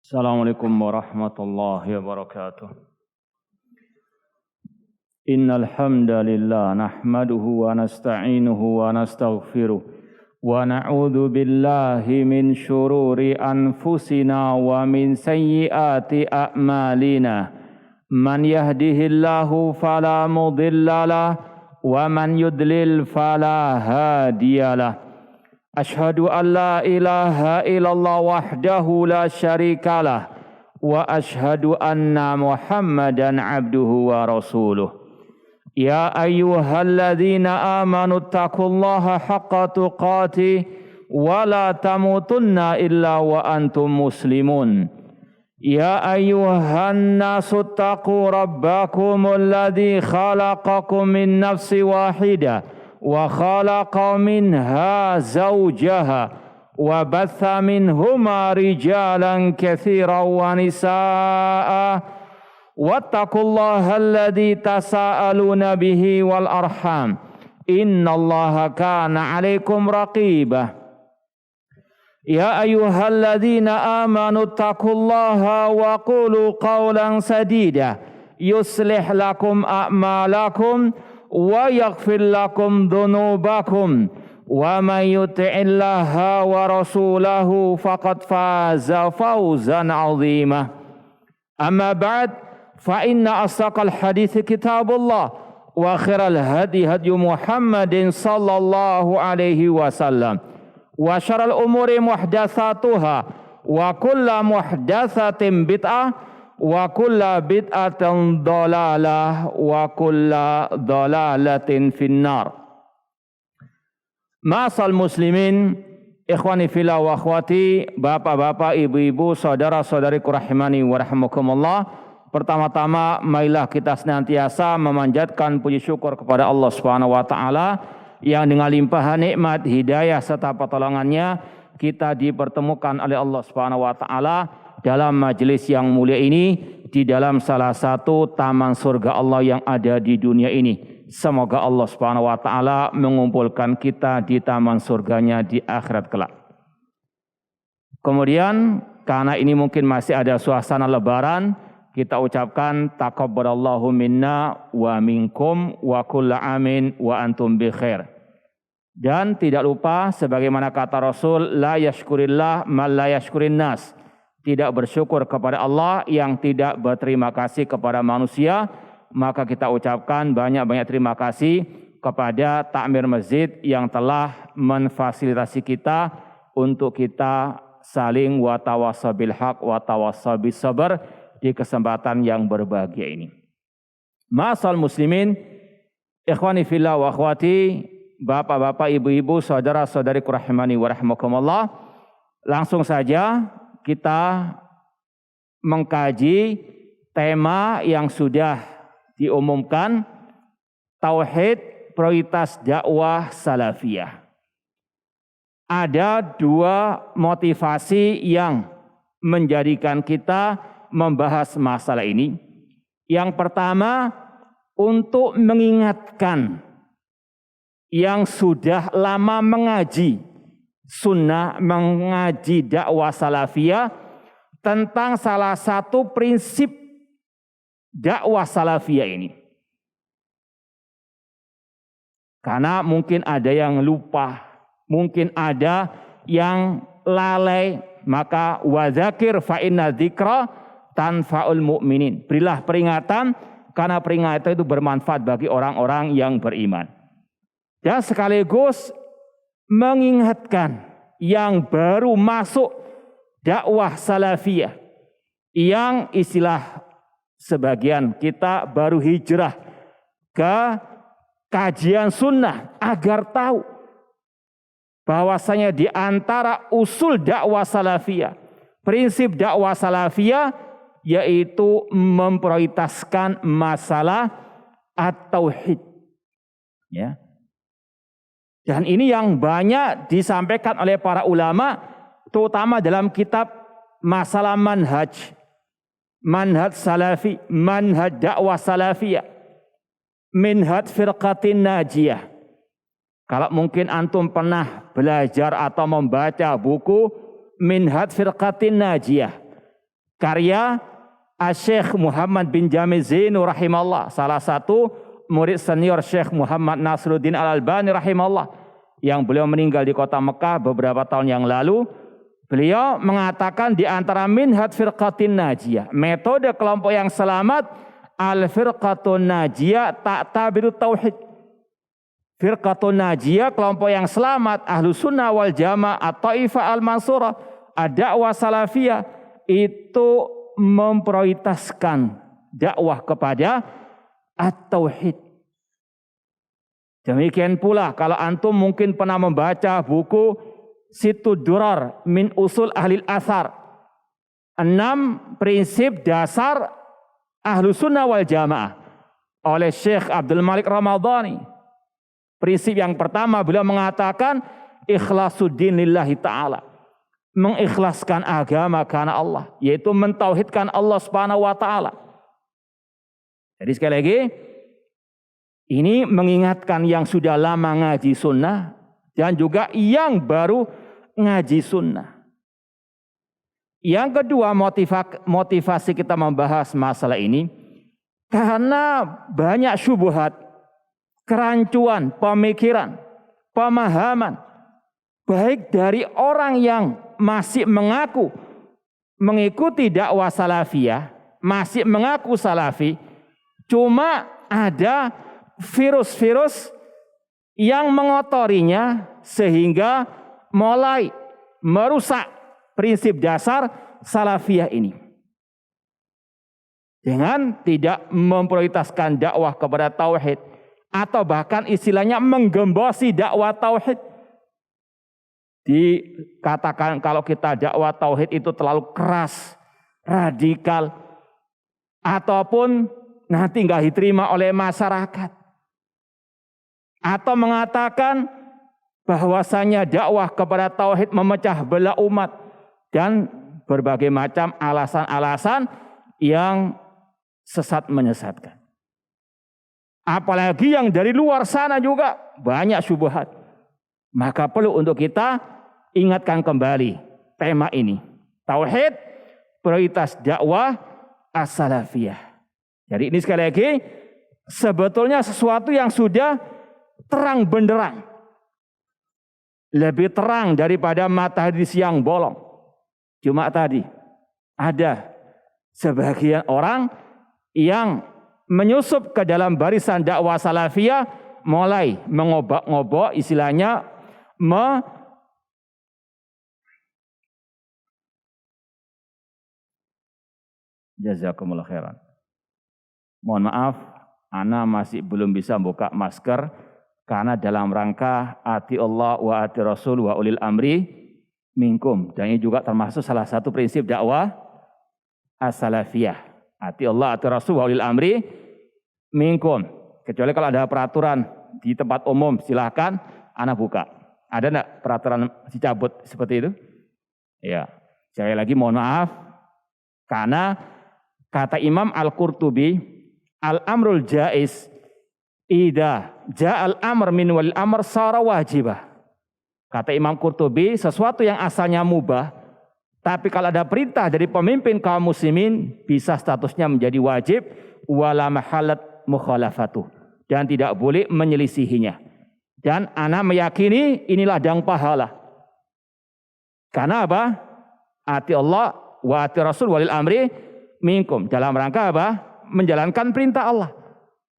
Assalamualaikum warahmatullahi wabarakatuh. Innal hamdalillah nahmaduhu wa nasta'inuhu wa nastaghfiruh wa na'udzu billahi min syururi anfusina wa min sayyiati a'malina. Man yahdihillahu fala mudhillalah wa man yudlil fala hadiyalah. Ashhadu an la ilaha illallah wahdahu la syarikalah wa ashhadu anna Muhammadan abduhu wa rasuluh. Ya ayyuhalladzina amanu taqullaha haqqa tuqatih wa la tamutunna illa wa antum muslimun. Ya ayyuhan nasu taqu rabbakumul ladzi khalaqakum min nafsin wahidah wa khalaqa minha zawjaha wa batha minhuma rijalan katsiran wa nisaa'a wattaqullaha alladzi tasaaluna bihi wal arham innallaha kana 'alaikum raqibah. Ya ayyuhalladzina amanu taqullaha wa qulu qawlan sadida yuslih lakum a'malakum wa yaghfir lakum dhunubakum wa may yuti'illaha wa rasulahu faqad faza fawzan 'azima. Amma ba'd, fa inna asdaqal hadits kitabullah wa khairal hadi hadyu Muhammadin sallallahu alaihi wasallam wa syarrul umuri muhdatsatuha wa kullu muhdatsatin bid'ah wa kulla bid'atin dhalalah wa kulla dhalalatin finnar. Ma'asal muslimin, ikhwani fillah wa akhwati, bapak-bapak, ibu-ibu, saudara-saudariku rahimani wa rahimakumullah. Pertama-tama marilah kita senantiasa memanjatkan puji syukur kepada Allah Subhanahu wa taala yang dengan limpahan nikmat, hidayah serta pertolongannya kita dipertemukan oleh Allah Subhanahu wa taala dalam majelis yang mulia ini, di dalam salah satu taman surga Allah yang ada di dunia ini. Semoga Allah Subhanahu wa taala mengumpulkan kita di taman surganya di akhirat kelak. Kemudian karena ini mungkin masih ada suasana lebaran, kita ucapkan taqabbalallahu minna wa minkum wa kullu amin wa antum bi khair. Dan tidak lupa sebagaimana kata Rasul, la yashkurillah man la yashkurin nas. Tidak bersyukur kepada Allah yang tidak berterima kasih kepada manusia, maka kita ucapkan banyak-banyak terima kasih kepada takmir masjid yang telah memfasilitasi kita untuk kita saling watawassaw bil haq watawassaw bis sabr di kesempatan yang berbahagia ini. Ma'asal muslimin, ikhwani fillah wa akhwati, bapak-bapak, ibu-ibu, saudara-saudariku rahimani wa rahimakumullah. Langsung saja kita mengkaji tema yang sudah diumumkan, tauhid prioritas dakwah salafiyah. Ada dua motivasi yang menjadikan kita membahas masalah ini. Yang pertama, untuk mengingatkan yang sudah lama mengaji sunnah, mengaji dakwah salafiyah tentang salah satu prinsip dakwah salafiyah ini. Karena mungkin ada yang lupa, mungkin ada yang lalai, maka wadzakir fa inna dzikra tanfa'ul mu'minin. Berilah peringatan karena peringatan itu bermanfaat bagi orang-orang yang beriman. Dan sekaligus mengingatkan yang baru masuk dakwah salafiyah, yang istilah sebagian kita baru hijrah ke kajian sunnah, agar tahu bahwasanya di antara usul dakwah salafiyah, prinsip dakwah salafiyah yaitu memprioritaskan masalah at-tauhid. Ya. Dan ini yang banyak disampaikan oleh para ulama, terutama dalam kitab masalah manhaj salafi, manhaj dakwah salafiyah, minhaj firqatin najiyah. Kalau mungkin antum pernah belajar atau membaca buku Minhaj Firqatin Najiyah, karya Syekh Muhammad bin Jamil Zainu rahimahullah, salah satu murid senior Syekh Muhammad Nasruddin Al-Albani rahimahullah, yang beliau meninggal di kota Mekah beberapa tahun yang lalu. Beliau mengatakan di antara minhaj firqatin najiyah, metode kelompok yang selamat, al-firqatun najiyah ta'tabiru tauhid. Firqatun najiyah, kelompok yang selamat, ahlu sunnah wal jamaah, at-taifah al-mansurah, ad-da'wah salafiyah, itu memprioritaskan dakwah kepada at-tauhid. Demikian pula kalau antum mungkin pernah membaca buku Situ Durar min Usul Ahlil Athar, 6 prinsip dasar ahlu sunnah wal jamaah oleh Syekh Abdul Malik Ramadhani. Prinsip yang pertama beliau mengatakan ikhlasuddin lillahi ta'ala, mengikhlaskan agama karena Allah, yaitu mentauhidkan Allah subhanahu wa ta'ala. Jadi sekali lagi, ini mengingatkan yang sudah lama ngaji sunnah dan juga yang baru ngaji sunnah. Yang kedua, motivasi kita membahas masalah ini karena banyak syubhat, kerancuan, pemikiran, pemahaman, baik dari orang yang masih mengaku mengikuti dakwah salafiyah, masih mengaku salafi, cuma ada virus-virus yang mengotorinya sehingga mulai merusak prinsip dasar salafiyah ini. Dengan tidak memprioritaskan dakwah kepada tauhid, atau bahkan istilahnya menggembosi dakwah tauhid. Dikatakan kalau kita dakwah tauhid itu terlalu keras, radikal, ataupun nanti nggak diterima oleh masyarakat. Atau mengatakan bahwasanya dakwah kepada tauhid memecah belah umat dan berbagai macam alasan-alasan yang sesat menyesatkan. Apalagi yang dari luar sana juga banyak syubhat. Maka perlu untuk kita ingatkan kembali tema ini. Tauhid, prioritas dakwah as-salafiyah. Jadi ini sekali lagi sebetulnya sesuatu yang sudah terang benderang, lebih terang daripada matahari siang bolong. Cuma tadi ada sebagian orang yang menyusup ke dalam barisan dakwah salafiyah, mulai mengobak-ngobok, istilahnya jazakumullah khairan. Mohon maaf, ana masih belum bisa buka masker karena dalam rangka ati Allah wa ati Rasul wa ulil amri minkum. Dan ini juga termasuk salah satu prinsip dakwah as-salafiyah. Ati Allah, ati Rasul wa ulil amri minkum. Kecuali kalau ada peraturan di tempat umum, silahkan ana buka. Ada enggak peraturan dicabut seperti itu? Ya. Sekali lagi mohon maaf karena kata Imam Al-Qurtubi, al-amrul jaiz idza ja'al amr min wal amr sara wajibah. Kata Imam Qurtubi, sesuatu yang asalnya mubah, tapi kalau ada perintah dari pemimpin kaum muslimin, bisa statusnya menjadi wajib, wala mahalat mukhalafatuh, dan tidak boleh menyelisihinya. Dan ana meyakini inilah ladang pahala. Karena apa? Ati Allah wa ati Rasul walil amri minkum. Dalam rangka apa? Menjalankan perintah Allah.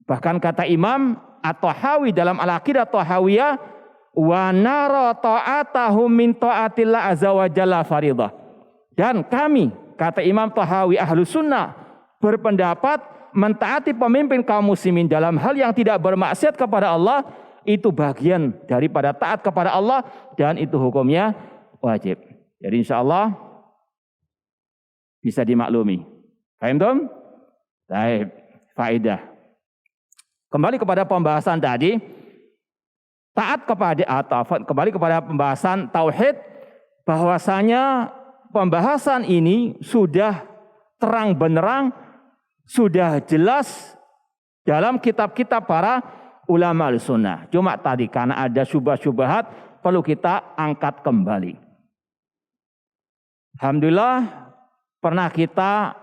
Bahkan kata Imam At-Tahawi dalam Al-Aqidah Tahawiyah, wa nara ta'atahum min ta'atillah azza wa jalla faridah. Dan kami, kata Imam Tahawi ahlu sunnah, berpendapat mentaati pemimpin kaum muslimin dalam hal yang tidak bermaksiat kepada Allah, itu bagian daripada taat kepada Allah, dan itu hukumnya wajib. Jadi insya Allah bisa dimaklumi. Paham tom? Baik, faedah. Kembali kepada pembahasan tadi, taat kepada atau kembali kepada pembahasan tauhid, bahwasanya pembahasan ini sudah terang benderang, sudah jelas dalam kitab-kitab para ulama al-sunnah. Cuma tadi karena ada syubhat-syubhat perlu kita angkat kembali. Alhamdulillah pernah kita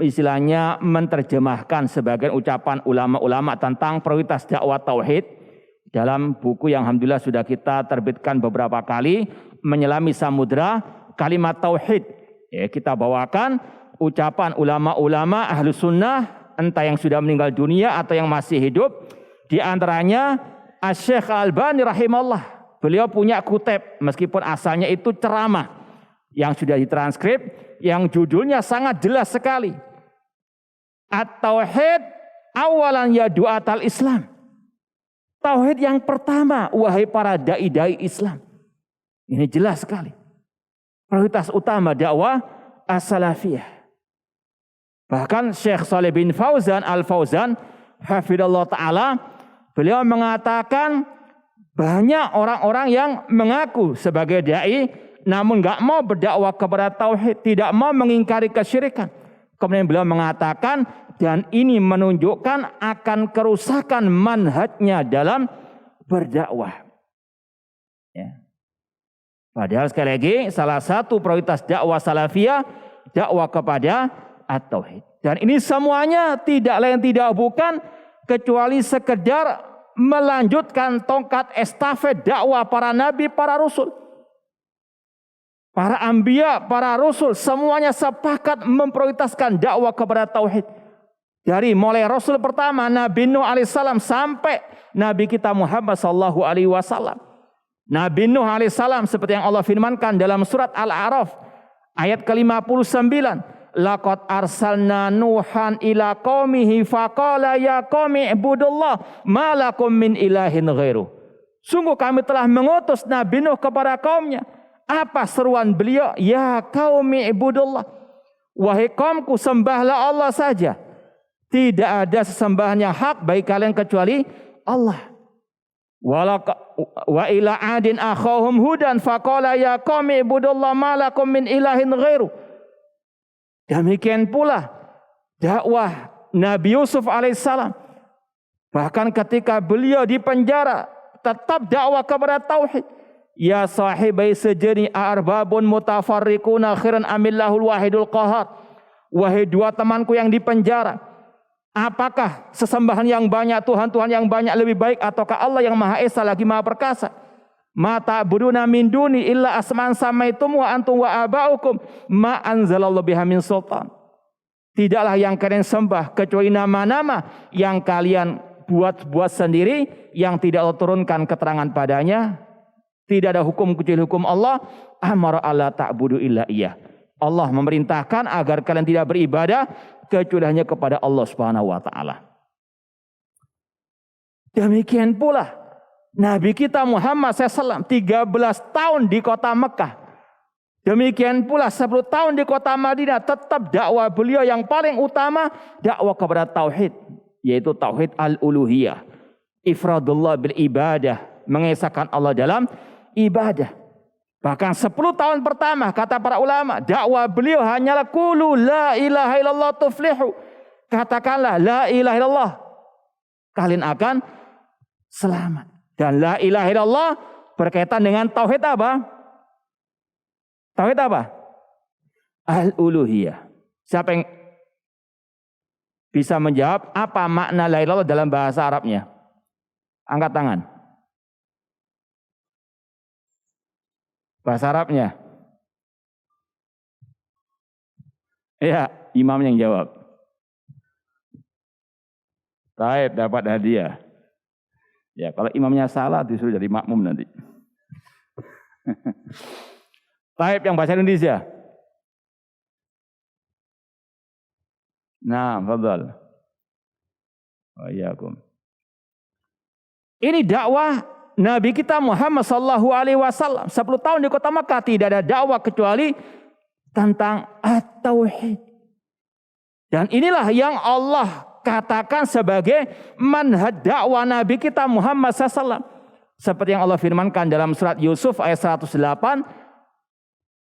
istilahnya menerjemahkan sebagian ucapan ulama-ulama tentang prioritas dakwah tauhid dalam buku yang alhamdulillah sudah kita terbitkan beberapa kali, Menyelami Samudra Kalimat Tauhid. Ya, kita bawakan ucapan ulama-ulama ahlu sunnah, entah yang sudah meninggal dunia atau yang masih hidup. Di antaranya Asy-Syaikh Al-Albani rahimahullah. Beliau punya kutip, meskipun asalnya itu ceramah yang sudah ditranskrip, yang judulnya sangat jelas sekali. At-Tauhid awalan ya du'atal Islam. Tauhid yang pertama, wahai para dai-dai Islam. Ini jelas sekali. Prioritas utama dakwah as-salafiyah. Bahkan Syekh Shalih bin Fauzan Al-Fauzan, hafidhallahu ta'ala, beliau mengatakan banyak orang-orang yang mengaku sebagai dai, namun nggak mau berdakwah kepada tauhid, tidak mau mengingkari kesyirikan. Kemudian beliau mengatakan, dan ini menunjukkan akan kerusakan manhajnya dalam berdakwah. Ya. Padahal sekali lagi, salah satu prioritas dakwah salafiyah, dakwah kepada at-tauhid. Dan ini semuanya tidak lain tidak bukan kecuali sekedar melanjutkan tongkat estafet dakwah para nabi, para rasul. Para anbiya, para rasul, semuanya sepakat memprioritaskan dakwah kepada tauhid. Dari mulai rasul pertama Nabi Nuh alaihissalam sampai Nabi kita Muhammad sallallahu alaihi wasallam. Nabi Nuh alaihissalam seperti yang Allah firmankan dalam surat Al-A'raf ayat ke-59. Laqad arsalna Nuhan ila qaumihi faqala ya qaumi ibudullah ma lakum min ilahin ghairu. Sungguh kami telah mengutus Nabi Nuh kepada kaumnya. Apa seruan beliau? Ya qaumi ibudullah. Wahai kaumku, sembahlah Allah saja. Tidak ada sesembahan yang hak bagi kalian kecuali Allah. Wa ila adin akhahum hudan faqala ya qaumi ibudullah ma lakum min ilahin ghairu. Demikian pula dakwah Nabi Yusuf alaihissalam. Bahkan ketika beliau di penjara tetap dakwah kepada tauhid. Ya sahibai sejeni arbabun mutafarriquna khairan amillahul wahidul qahar. Wahai dua temanku yang di penjara, apakah sesembahan yang banyak, Tuhan-Tuhan yang banyak lebih baik, ataukah Allah yang Maha Esa lagi Maha Perkasa? Ma ta'buduna min duni illa asman samaitum wa antum wa aba'ukum ma anzalallahu biha min sultan. Tidaklah yang kalian sembah kecuali nama-nama yang kalian buat sendiri, yang tidak Allah turunkan keterangan padanya. Tidak ada hukum kecuali hukum Allah. Amara alla ta'budu illa iyyah. Allah memerintahkan agar kalian tidak beribadah kecuali hanya kepada Allah Subhanahu wa taala. Demikian pula Nabi kita Muhammad SAW 13 tahun di kota Mekah. Demikian pula 10 tahun di kota Madinah, tetap dakwah beliau yang paling utama dakwah kepada tauhid, yaitu tauhid al-uluhiyah. Ifradullah bil ibadah, mengesahkan Allah dalam ibadah. Bahkan 10 tahun pertama kata para ulama, dakwah beliau hanyalah qulu la ilaha illallah tuflihu. Katakanlah la ilaha illallah, kalian akan selamat. Dan la ilaha illallah berkaitan dengan tauhid apa? Tauhid apa? Al-uluhiyah. Siapa yang bisa menjawab apa makna la ilaha illallah dalam bahasa Arabnya? Angkat tangan. Bahasa Arabnya. Iya, imam yang jawab. Baik, dapat hadiah. Ya, kalau imamnya salah disuruh jadi makmum nanti. Baik, yang bahasa Indonesia. Nah, fadhal. Wa iyyakum. Ini dakwah Nabi kita Muhammad sallallahu alaihi wasallam. 10 tahun di kota Makkah tidak ada dakwah kecuali tentang at-tauhid. Dan inilah yang Allah katakan sebagai manhaj dakwah Nabi kita Muhammad SAW. Seperti yang Allah firmankan dalam surat Yusuf ayat 108.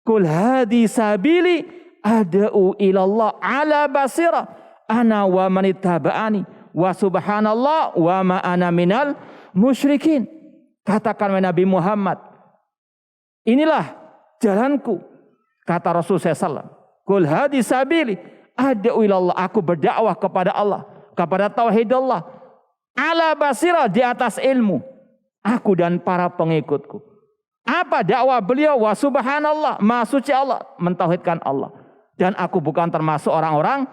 Qul hadi sabili ad'u ilallah ala basira ana wa manittaba'ani wa subhanallah wa ma ana minal musyrikin. Katakan Nabi Muhammad, inilah jalanku, kata Rasul SAW. Qul hadi sabili ad'u ilallah, aku berdakwah kepada Allah, kepada tauhid Allah. Ala basirah, di atas ilmu, aku dan para pengikutku. Apa dakwah beliau? Wa subhanallah, maha suci Allah, mentauhidkan Allah. Dan aku bukan termasuk orang-orang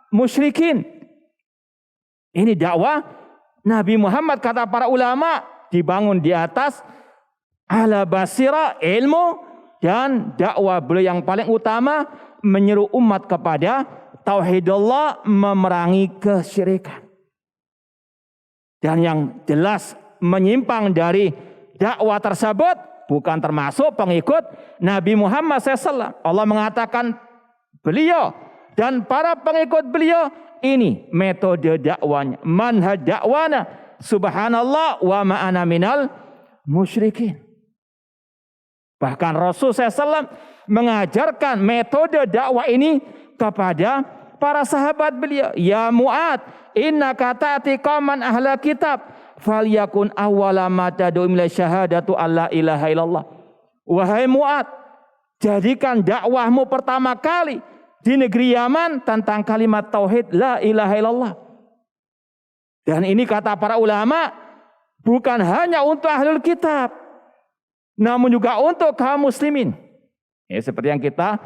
musyrikin. Ini dakwah Nabi Muhammad, kata para ulama, dibangun di atas ala basirah, ilmu, dan dakwah beliau yang paling utama menyeru umat kepada tauhidullah, memerangi kesyirikan. Dan yang jelas menyimpang dari dakwah tersebut bukan termasuk pengikut Nabi Muhammad SAW. Allah mengatakan beliau dan para pengikut beliau, ini metode dakwanya, manhaj dakwana, subhanallah wa ma'ana minal musyrikin. Bahkan Rasul SAW mengajarkan metode dakwah ini kepada para sahabat beliau. Ya Mu'ad, innaka ta'ti qauman ahla kitab, falyakun awwala ma tad'u ila syahadatu alla ilaha illallah. Wahai Mu'ad, jadikan dakwahmu pertama kali di negeri Yaman tentang kalimat tauhid la ilaha illallah. Dan ini kata para ulama bukan hanya untuk ahlul kitab, namun juga untuk kaum muslimin. Ya, seperti yang kita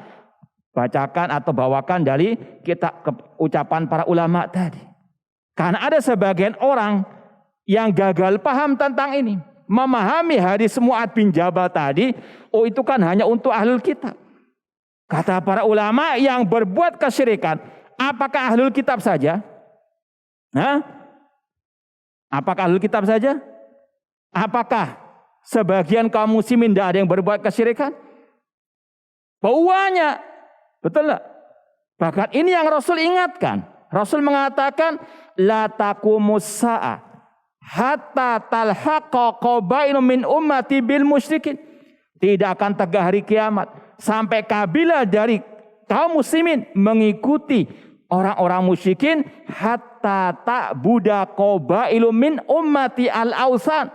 bacakan atau bawakan dari kitab ucapan para ulama tadi. Karena ada sebagian orang yang gagal paham tentang ini, memahami hadis Mu'ad bin Jabal tadi, oh itu kan hanya untuk ahlul kitab. Kata para ulama, yang berbuat kesyirikan, apakah ahlul kitab saja? Hah? Apakah ahlul kitab saja? Apakah sebagian kaum muslimin tidak ada yang berbuat kesyirikan? Banyak, betul tak? Bahkan ini yang Rasul ingatkan. Rasul mengatakan, la taqumus sa'ah hatta talhaqa qabailun min ummati bil musyrikin. Tidak akan tegak hari kiamat sampai kabilah dari kaum muslimin mengikuti orang-orang musyrikin, hatta ta'buda qabailun min ummati al-ausan,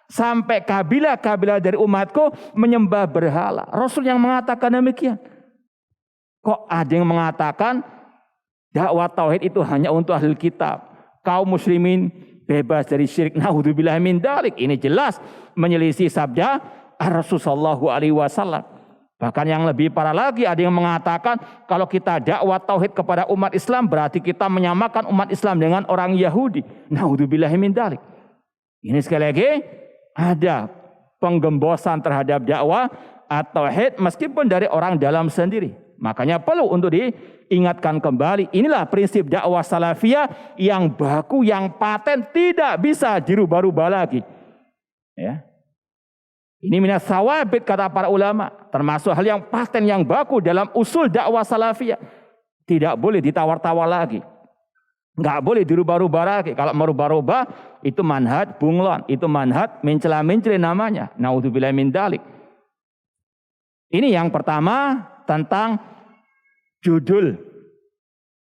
sampai kabilah-kabilah dari umatku menyembah berhala. Rasul yang mengatakan demikian. Kok ada yang mengatakan dakwah tauhid itu hanya untuk ahli kitab, kaum muslimin bebas dari syirik? Naudzubillah min dzalik. Ini jelas menyelisih sabda Rasulullah SAW. Bahkan yang lebih parah lagi, ada yang mengatakan kalau kita dakwah tauhid kepada umat Islam berarti kita menyamakan umat Islam dengan orang Yahudi. Naudzubillah min dzalik. Ini sekali lagi ada penggembosan terhadap dakwah atau tauhid meskipun dari orang dalam sendiri. Makanya perlu untuk diingatkan kembali. Inilah prinsip dakwah salafiyah yang baku, yang paten, tidak bisa dirubah-rubah lagi. Ya. Ini minas sawabit kata para ulama, termasuk hal yang paten, yang baku dalam usul dakwah salafiyah. Tidak boleh ditawar-tawar lagi. Enggak boleh dirubah-rubah lagi. Kalau merubah-rubah itu manhaj bunglon, itu manhaj mencela-mencela namanya. Naudzubillah min dzalik. Ini yang pertama tentang judul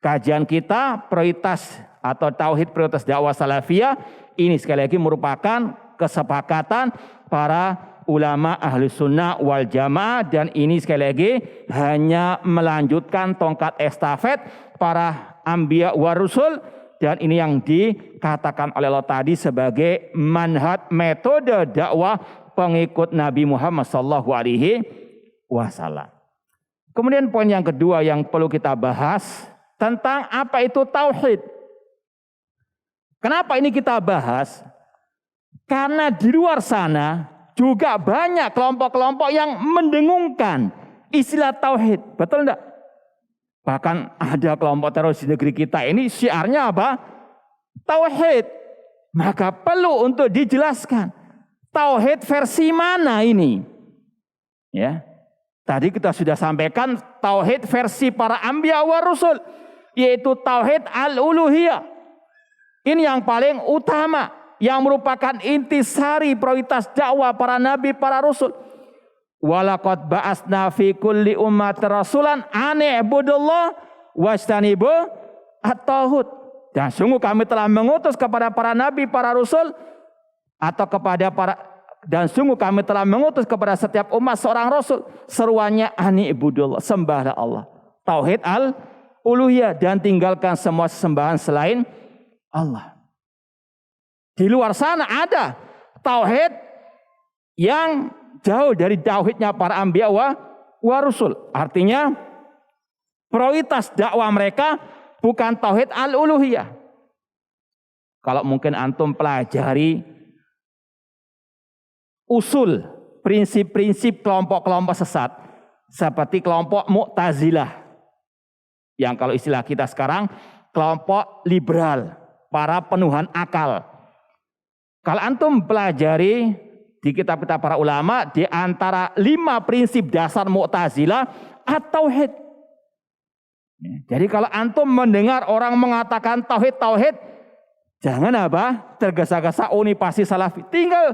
kajian kita, prioritas atau tauhid prioritas dakwah salafiyah. Ini sekali lagi merupakan kesepakatan para ulama ahli sunnah wal jamaah, dan ini sekali lagi hanya melanjutkan tongkat estafet para anbiya wa rusul, dan ini yang dikatakan oleh Allah tadi sebagai manhaj metode dakwah pengikut Nabi Muhammad SAW. Kemudian poin yang kedua yang perlu kita bahas tentang apa itu tauhid. Kenapa ini kita bahas? Karena di luar sana juga banyak kelompok-kelompok yang mendengungkan istilah tauhid. Betul enggak? Bahkan ada kelompok teroris di negeri kita ini syiarnya apa? Tauhid. Maka perlu untuk dijelaskan tauhid versi mana ini? Ya. Tadi kita sudah sampaikan tauhid versi para anbiya wa rusul, yaitu tauhid al-uluhiyah. Ini yang paling utama, yang merupakan intisari prioritas dakwah para nabi, para rasul. Walaqad ba'asna fi kulli ummat rasulan an i'budullah wastanibu at-taghut. Dan sungguh kami telah mengutus kepada para nabi, para rasul, atau kepada para, dan sungguh kami telah mengutus kepada setiap umat seorang rasul, seruannya ani ibudullah, sembahlah Allah. Tauhid al-uluhiyah dan tinggalkan semua sesembahan selain Allah. Di luar sana ada tauhid yang jauh dari tauhidnya para anbiya wa rusul. Artinya prioritas dakwah mereka bukan tauhid al-uluhiyah. Kalau mungkin antum pelajari usul, prinsip-prinsip kelompok-kelompok sesat seperti kelompok Mu'tazilah, yang kalau istilah kita sekarang kelompok liberal, para penuhan akal. Kalau antum pelajari di kitab-kitab para ulama, di antara 5 prinsip dasar Mu'tazilah at-tauhid. Jadi kalau antum mendengar orang mengatakan tauhid, jangan tergesa-gesa ini pasti salafi. Tinggal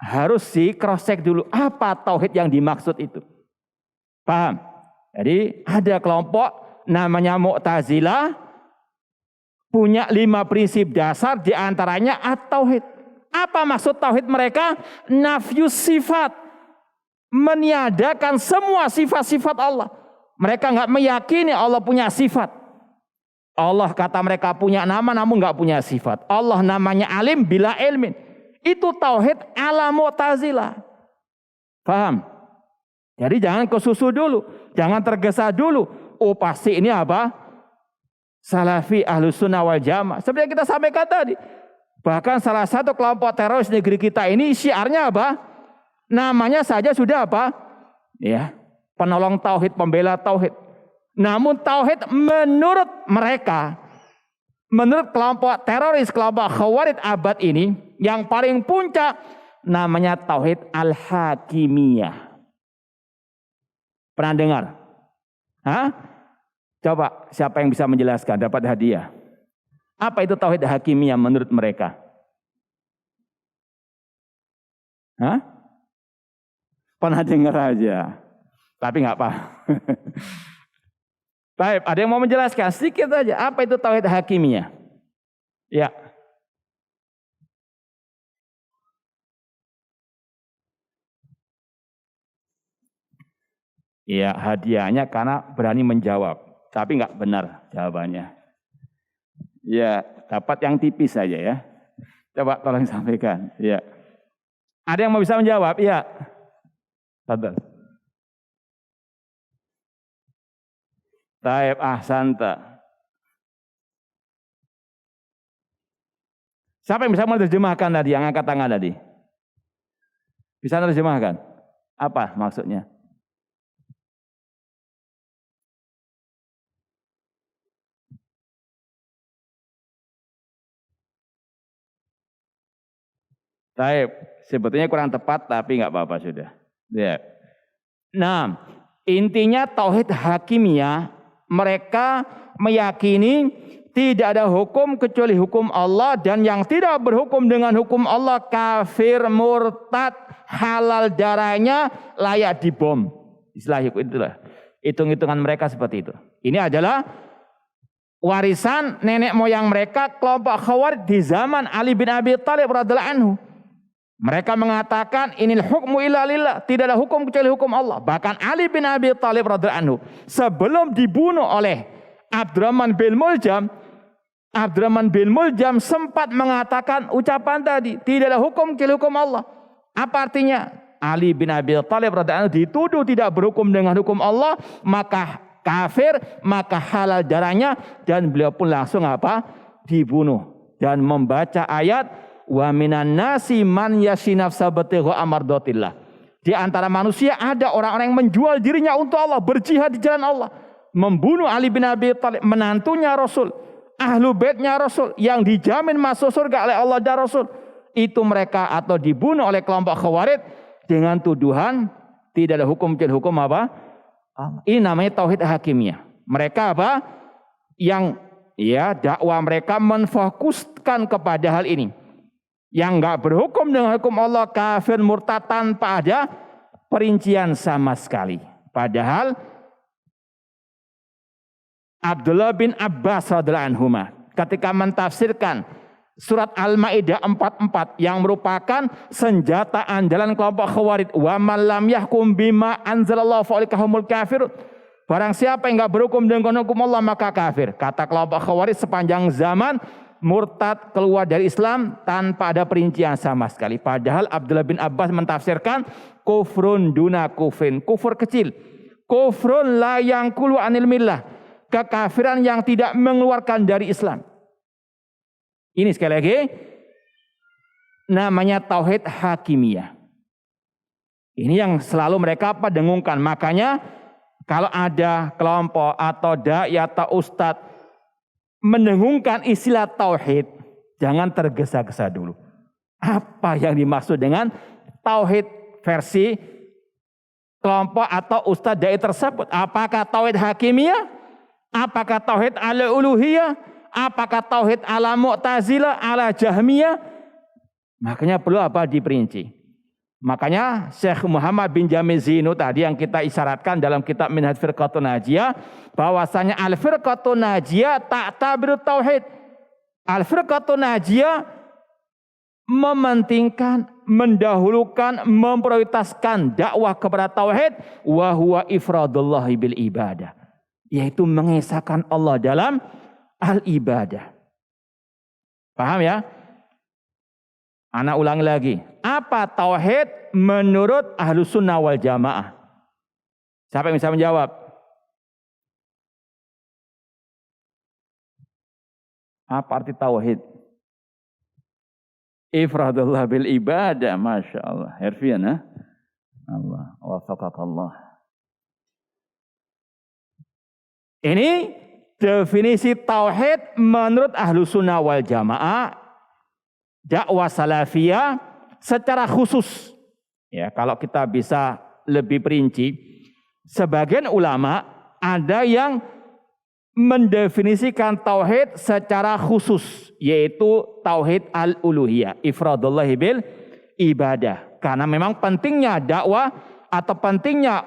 harus cross check dulu apa tauhid yang dimaksud itu. Paham? Jadi ada kelompok namanya Mu'tazilah punya 5 prinsip dasar, di antaranya at-tauhid. Apa maksud tauhid mereka? Nafyus sifat, meniadakan semua sifat-sifat Allah. Mereka nggak meyakini Allah punya sifat. Allah kata mereka punya nama namun nggak punya sifat. Allah namanya alim bila ilmin. Itu tauhid ala Mu'tazilah. Paham? Jadi jangan kesusu dulu, jangan tergesa dulu. Oh pasti ini Salafi Ahlus Sunnah wal Jamaah. Seperti yang kita sampaikan tadi. Bahkan salah satu kelompok teroris negeri kita ini syiarnya namanya saja sudah penolong tauhid, pembela tauhid. Namun tauhid menurut mereka, menurut kelompok teroris, kelompok Khawarij abad ini, yang paling puncak namanya tauhid al-hakimiyah. Pernah dengar? Coba siapa yang bisa menjelaskan, dapat hadiah. Apa itu tauhid hakimiyah menurut mereka? Pernah dengar aja, tapi nggak paham. Baik, ada yang mau menjelaskan sedikit aja, apa itu tauhid hakimiyah? Ya. Iya, hadiahnya karena berani menjawab, tapi nggak benar jawabannya. Ya, dapat yang tipis saja ya. Coba tolong sampaikan. Ya. Ada yang mau bisa menjawab? Ya. Tadal. Taib ahsanta. Siapa yang bisa menerjemahkan tadi, yang angkat tangan tadi? Bisa menerjemahkan? Apa maksudnya? Taib, sebetulnya kurang tepat tapi nggak apa-apa sudah. Ya. Nah, intinya tauhid hakimiyah, mereka meyakini tidak ada hukum kecuali hukum Allah, dan yang tidak berhukum dengan hukum Allah kafir, murtad, halal darahnya, layak dibom. Istilah itulah. Hitung-hitungan mereka seperti itu. Ini adalah warisan nenek moyang mereka, kelompok Khawarij di zaman Ali bin Abi Thalib radhiyallahu anhu. Mereka mengatakan inil hukmu illa lillah, tidak ada hukum kecuali hukum Allah. Bahkan Ali bin Abi Thalib radhiyallahu anhu sebelum dibunuh oleh Abdurrahman bin Muljam sempat mengatakan ucapan tadi, tidak ada hukum kecuali hukum Allah. Apa artinya? Ali bin Abi Thalib radhiyallahu anhu dituduh tidak berhukum dengan hukum Allah, maka kafir, maka halal darahnya, dan beliau pun langsung dibunuh dan membaca ayat wa minan nasi man yasinafsa batigha amardatillah. Di antara manusia ada orang-orang yang menjual dirinya untuk Allah, berjihad di jalan Allah, membunuh Ali bin Abi Thalib, menantunya Rasul, ahlu baitnya Rasul yang dijamin masuk surga oleh Allah dan Rasul. Itu mereka atau dibunuh oleh kelompok Khawarij dengan tuduhan tidak ada hukum kecuali hukum Allah. Ini namanya tauhid hakimiyah. Mereka yang dakwah mereka menfokuskan kepada hal ini. Yang enggak berhukum dengan hukum Allah, kafir, murtad, tanpa ada perincian sama sekali. Padahal Abdullah bin Abbas radhiyallahu anhu ketika mentafsirkan surat Al-Maidah 44 yang merupakan senjata andalan kelompok Khawarij, wa man lam yahkum bima anzalallahu fa ulaika humul kafirun, Barang siapa yang enggak berhukum dengan hukum Allah maka kafir. Kata kelompok Khawarij sepanjang zaman murtad keluar dari Islam tanpa ada perincian sama sekali. Padahal Abdullah bin Abbas mentafsirkan kufrun duna kufrin, kufur kecil. Kufrun la yangkulu anil millah, kekafiran yang tidak mengeluarkan dari Islam. Ini sekali lagi namanya tauhid hakimiyah. Ini yang selalu mereka dengungkan. Makanya kalau ada kelompok atau dai atau ustadz mendengungkan istilah tauhid, jangan tergesa-gesa dulu. Apa yang dimaksud dengan tauhid versi kelompok atau ustadz dai tersebut? Apakah tauhid hakimiyah? Apakah tauhid ala uluhiyah? Apakah tauhid ala mu'tazilah, ala jahmiyah? Makanya perlu diperinci. Makanya Syekh Muhammad bin Jamil Zinu tadi yang kita isyaratkan dalam kitab Minhaj Firqatun Najiyah, bahwasanya al-firqatun najiyah ta'tabiru tauhid. Al-firqatun najiyah mementingkan, mendahulukan, memprioritaskan dakwah kepada tauhid, wa huwa ifradullahi bil ibadah, yaitu mengesahkan Allah dalam al-ibadah. Paham ya? Ana ulangi lagi. Apa tauhid menurut Ahlus Sunnah wal Jamaah? Siapa yang bisa menjawab? Apa arti tauhid? Ifradullah bil ibadah. Masya Allah. Herfian ya? Allah. Wafaqakallah. Ini definisi tauhid menurut Ahlus Sunnah wal Jamaah. Dakwah salafiyah secara khusus. Ya, kalau kita bisa lebih perinci, sebagian ulama ada yang mendefinisikan tauhid secara khusus, yaitu tauhid al-uluhiyah, ifradullahi bil ibadah. Karena memang pentingnya dakwah atau pentingnya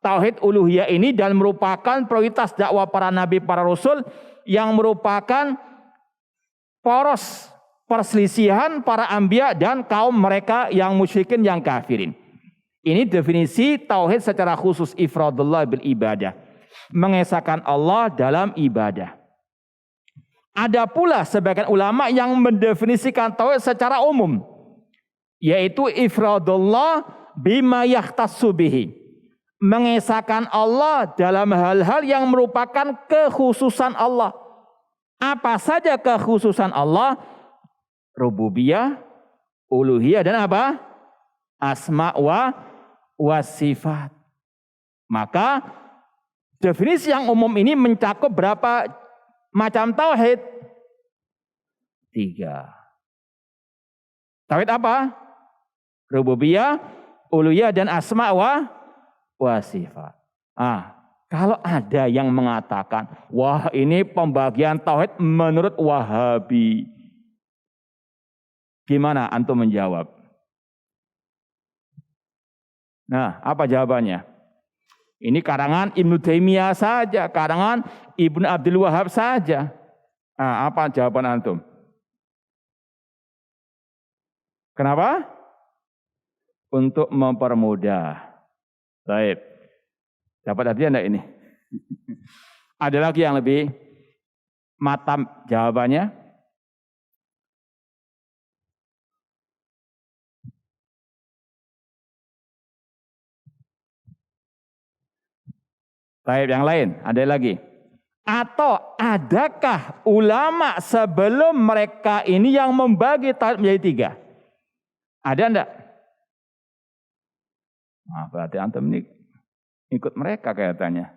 tauhid uluhiyah ini dan merupakan prioritas dakwah para nabi, para rasul yang merupakan poros perselisihan para anbiya dan kaum mereka yang musyrikin, yang kafirin. Ini definisi tauhid secara khusus, ifradullah bil ibadah, mengesahkan Allah dalam ibadah. Ada pula sebagian ulama yang mendefinisikan tauhid secara umum, yaitu ifradullah bima yahtassu bihi, mengesahkan Allah dalam hal-hal yang merupakan kekhususan Allah. Apa saja kekhususan Allah? Rububiyah, uluhiyah, dan apa? Asma wa sifat. Maka definisi yang umum ini mencakup berapa macam tauhid? 3. Tauhid apa? Rububiyah, uluhiyah, dan asma wa sifat. Kalau ada yang mengatakan, wah ini pembagian tauhid menurut Wahabi, gimana antum menjawab? Nah, apa jawabannya? Ini karangan Ibnu Taimiyah saja, karangan Ibnu Abdul Wahab saja. Apa jawaban antum? Kenapa? Untuk mempermudah. Baik. Dapat artinya enggak ini? Ada lagi yang lebih matam jawabannya? Baik, yang lain, ada lagi. Atau adakah ulama sebelum mereka ini yang membagi tauhid menjadi 3? Ada enggak? Berarti antum ini ikut mereka kayaknya.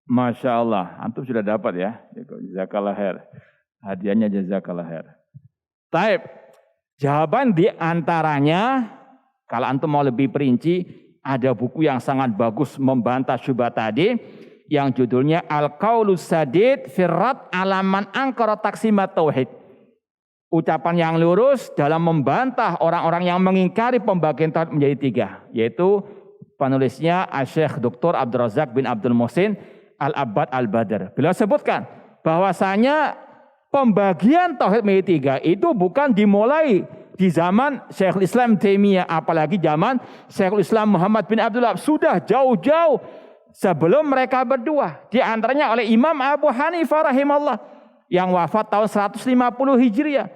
Masya Allah, antum sudah dapat ya. Jazakallah khair. Hadiahnya jazakallah khair. Baik, jawaban di antaranya, kalau antum mau lebih perinci, ada buku yang sangat bagus membantah syubhat tadi, yang judulnya Al-Qaulus Sadid Firrat Alaman Angkara Taksimat Tauhid. Ucapan yang lurus dalam membantah orang-orang yang mengingkari pembagian tauhid menjadi 3, yaitu penulisnya Syekh Dr. Abdul Razak bin Abdul Muhsin Al-Abbad Al-Badr. Beliau sebutkan bahwasanya pembagian tauhid menjadi 3 itu bukan dimulai di zaman Syekhul Islam Taimiyah, apalagi zaman Syekhul Islam Muhammad bin Abdul Wahab, sudah jauh-jauh sebelum mereka berdua. Di antaranya oleh Imam Abu Hanifah rahimahullah yang wafat tahun 150 Hijriah.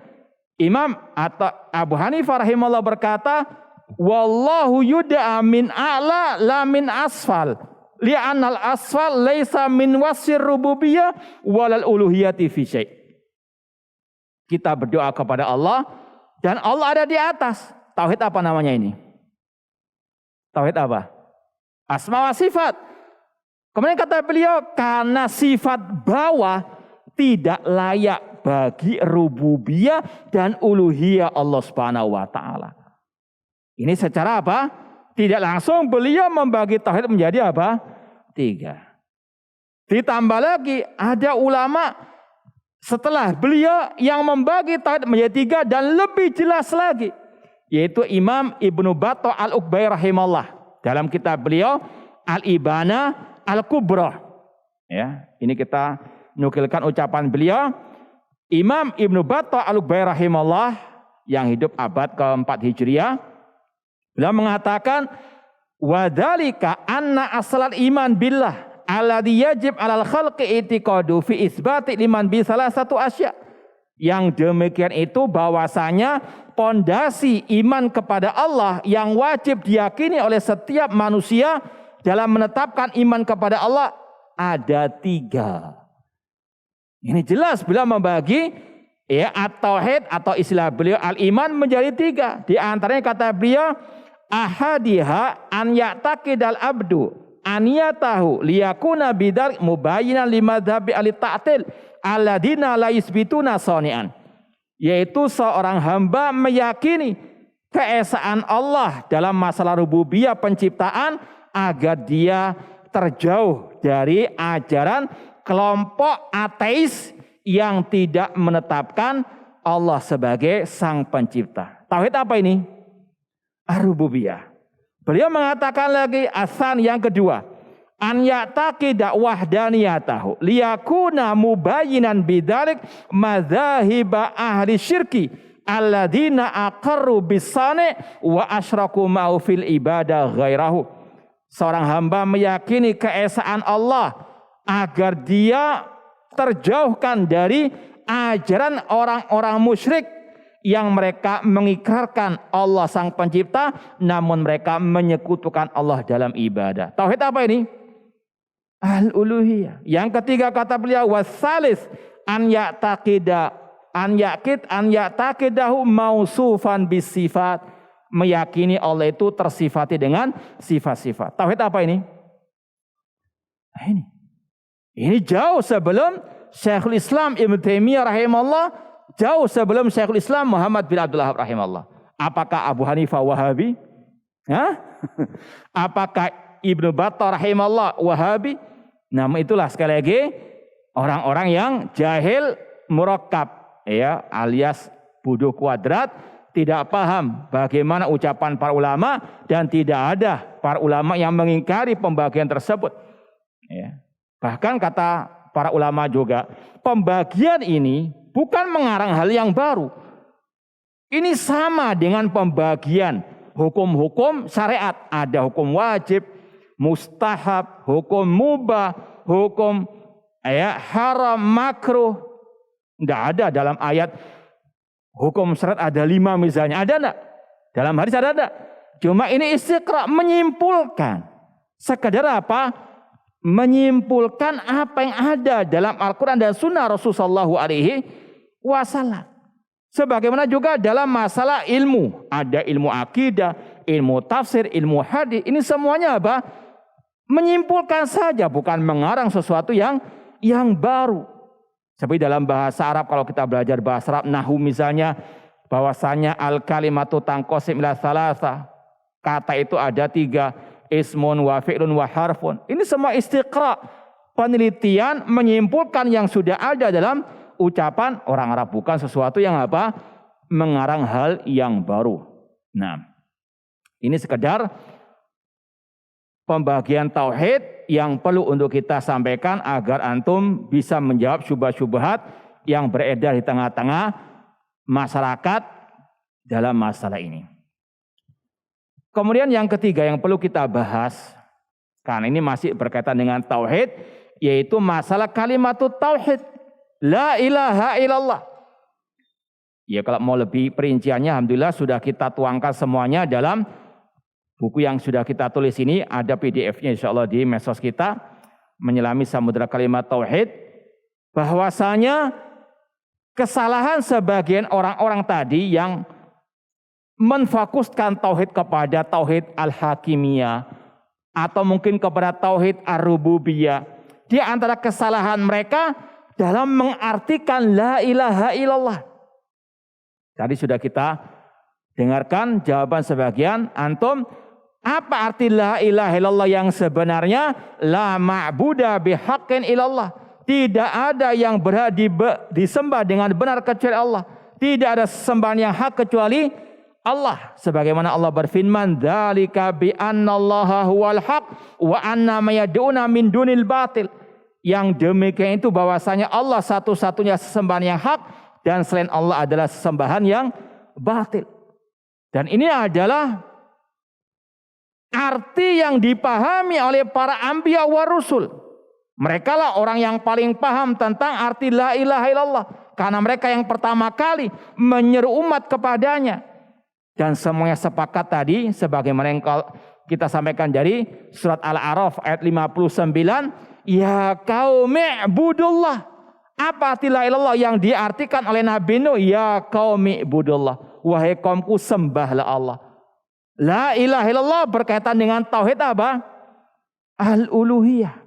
Imam atau Abu Hanifah rahimahullah berkata, wallahu yud'a min a'la la min asfal. Li'anal asfal laisa min wasir rububiyah walal uluhiyati fi syai'. Kita berdoa kepada Allah dan Allah ada di atas. Tauhid apa namanya ini? Tauhid apa? Asma wa sifat. Kemudian kata beliau, karena sifat bawah tidak layak bagi rububiyah dan uluhiyah Allah Subhanahu wa taala. Ini secara apa? Tidak langsung beliau membagi tauhid menjadi apa? 3. Ditambah lagi ada ulama setelah beliau yang membagi tauhid menjadi 3 dan lebih jelas lagi, yaitu Imam Ibnu Battah Al-Ukbai rahimahullah dalam kitab beliau Al-Ibana Al-Kubra. Ya, ini kita nukilkan ucapan beliau. Imam Ibnu Battah Al-Ukbai rahimahullah yang hidup abad ke-4 Hijriah, beliau mengatakan, wadzalika anna aslal iman billah alladzi yajib 'alal khalqi i'tiqadu fi isbati liman bi salah satu asya. Yang demikian itu bahwasanya pondasi iman kepada Allah yang wajib diyakini oleh setiap manusia dalam menetapkan iman kepada Allah ada 3. Ini jelas beliau membagi ya at-tauhid atau istilah beliau al-iman menjadi 3. Di antaranya kata beliau, ahadiha an ya'taqidal abdu aniyatahu liyakuna bidal mubayyinan limadhabi al-ta'til alladina la yusbituna sani'an. Yaitu seorang hamba meyakini keesaan Allah dalam masalah rububiyah penciptaan agar dia terjauh dari ajaran kelompok ateis yang tidak menetapkan Allah sebagai sang pencipta. Tauhid apa ini? Ar-rububiyah. Beliau mengatakan lagi asan yang kedua, an ya'taqida wahdaniyatahu liyakuna mubayyinan bidzalik madzahiba ahli syirki alladzina aqarru bisani wa asyraku ma'u fil ibadah ghairahu. Seorang hamba meyakini keesaan Allah agar dia terjauhkan dari ajaran orang-orang musyrik yang mereka mengikrarkan Allah sang pencipta namun mereka menyekutukan Allah dalam ibadah. Tauhid apa ini? Al-uluhiyah. Yang ketiga kata beliau wasalis an ya'taqidahu mausufan bisifat, meyakini Allah itu tersifati dengan sifat-sifat. Tauhid apa ini? Nah, ini jauh sebelum Syekhul Islam Ibnu Taimiyah rahimahullah, jauh sebelum Syekhul Islam Muhammad bin Abdul Wahab rahimahullah. Apakah Abu Hanifah Wahabi? Apakah Ibnu Battah rahimahullah Wahabi? Namun itulah sekali lagi orang-orang yang jahil murakkab, ya, alias bodoh kuadrat, tidak paham bagaimana ucapan para ulama dan tidak ada para ulama yang mengingkari pembagian tersebut. Ya. Bahkan kata para ulama juga, pembagian ini bukan mengarang hal yang baru. Ini sama dengan pembagian hukum-hukum syariat. Ada hukum wajib, mustahab, hukum mubah, hukum haram, makruh. Enggak ada dalam ayat hukum syariat ada 5 misalnya. Ada enggak? Dalam hadis ada enggak? Cuma ini istiqra, menyimpulkan. Sekedar apa? Menyimpulkan apa yang ada dalam Al-Quran dan Sunnah Rasulullah SAW. Sebagaimana juga dalam masalah ilmu, ada ilmu akidah, ilmu tafsir, ilmu hadis. Ini semuanya apa? Menyimpulkan saja, bukan mengarang sesuatu yang baru. Seperti dalam bahasa Arab, kalau kita belajar bahasa Arab, nahu misalnya, bahwasanya al-kalimatu tanqasim ila thalatha. Kata itu ada 3. Ismun wa fi'lun wa harfun. Ini semua istiqra, penelitian menyimpulkan yang sudah ada dalam ucapan orang Arab, bukan sesuatu yang apa? Mengarang hal yang baru. Nah, ini sekedar pembagian tauhid yang perlu untuk kita sampaikan agar antum bisa menjawab syubhat-syubhat yang beredar di tengah-tengah masyarakat dalam masalah ini. Kemudian yang ketiga yang perlu kita bahas, karena ini masih berkaitan dengan tauhid, yaitu masalah kalimat tauhid. La ilaha illallah. Ya kalau mau lebih perinciannya, alhamdulillah sudah kita tuangkan semuanya dalam buku yang sudah kita tulis ini. Ada PDF-nya insya Allah di medsos kita, Menyelami Samudra Kalimat Tauhid. Bahwasanya kesalahan sebagian orang-orang tadi yang menfokuskan tauhid kepada tauhid al-hakimiyah atau mungkin kepada tauhid ar-rububiyah. Di antara kesalahan mereka dalam mengartikan la ilaha illallah. Tadi sudah kita dengarkan jawaban sebagian antum. Apa arti la ilaha illallah yang sebenarnya? La ma'buda bihaqqin illallah. Tidak ada yang berhak disembah dengan benar kecuali Allah. Tidak ada sembahan yang hak kecuali Allah. Sebagaimana Allah berfirman, dzalika bi annallaha huwal haq wa anna ma yad'una min dunil batil. Yang demikian itu bahwasanya Allah satu-satunya sesembahan yang hak dan selain Allah adalah sesembahan yang batil. Dan ini adalah arti yang dipahami oleh para anbiya wa rusul. Mereka lah orang yang paling paham tentang arti la ilaha illallah. Karena mereka yang pertama kali menyeru umat kepadanya. Dan semuanya sepakat tadi, sebagaimana yang kita sampaikan dari surat Al-A'raf ayat 59. Ya qaumi ibudullah. Apa arti la ilaha illallah yang diartikan oleh Nabi Nuh? Ya qaumi ibudullah. Wahai kaumku sembahlah Allah. La ilaha illallah berkaitan dengan tauhid apa? Al-uluhiyah.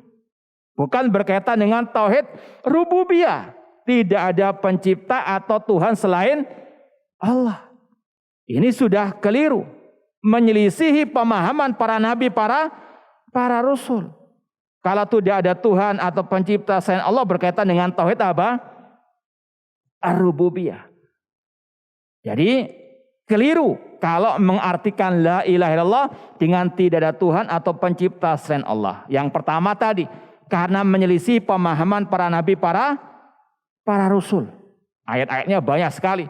Bukan berkaitan dengan tauhid rububiyah. Tidak ada pencipta atau Tuhan selain Allah. Ini sudah keliru. Menyelisihi pemahaman para nabi, para rasul. Kalau tidak ada Tuhan atau pencipta selain Allah berkaitan dengan tauhid apa? Ar-rububiyah. Jadi keliru kalau mengartikan la ilaha illallah dengan tidak ada Tuhan atau pencipta selain Allah. Yang pertama tadi, karena menyelisih pemahaman para nabi, para rasul. Ayat-ayatnya banyak sekali.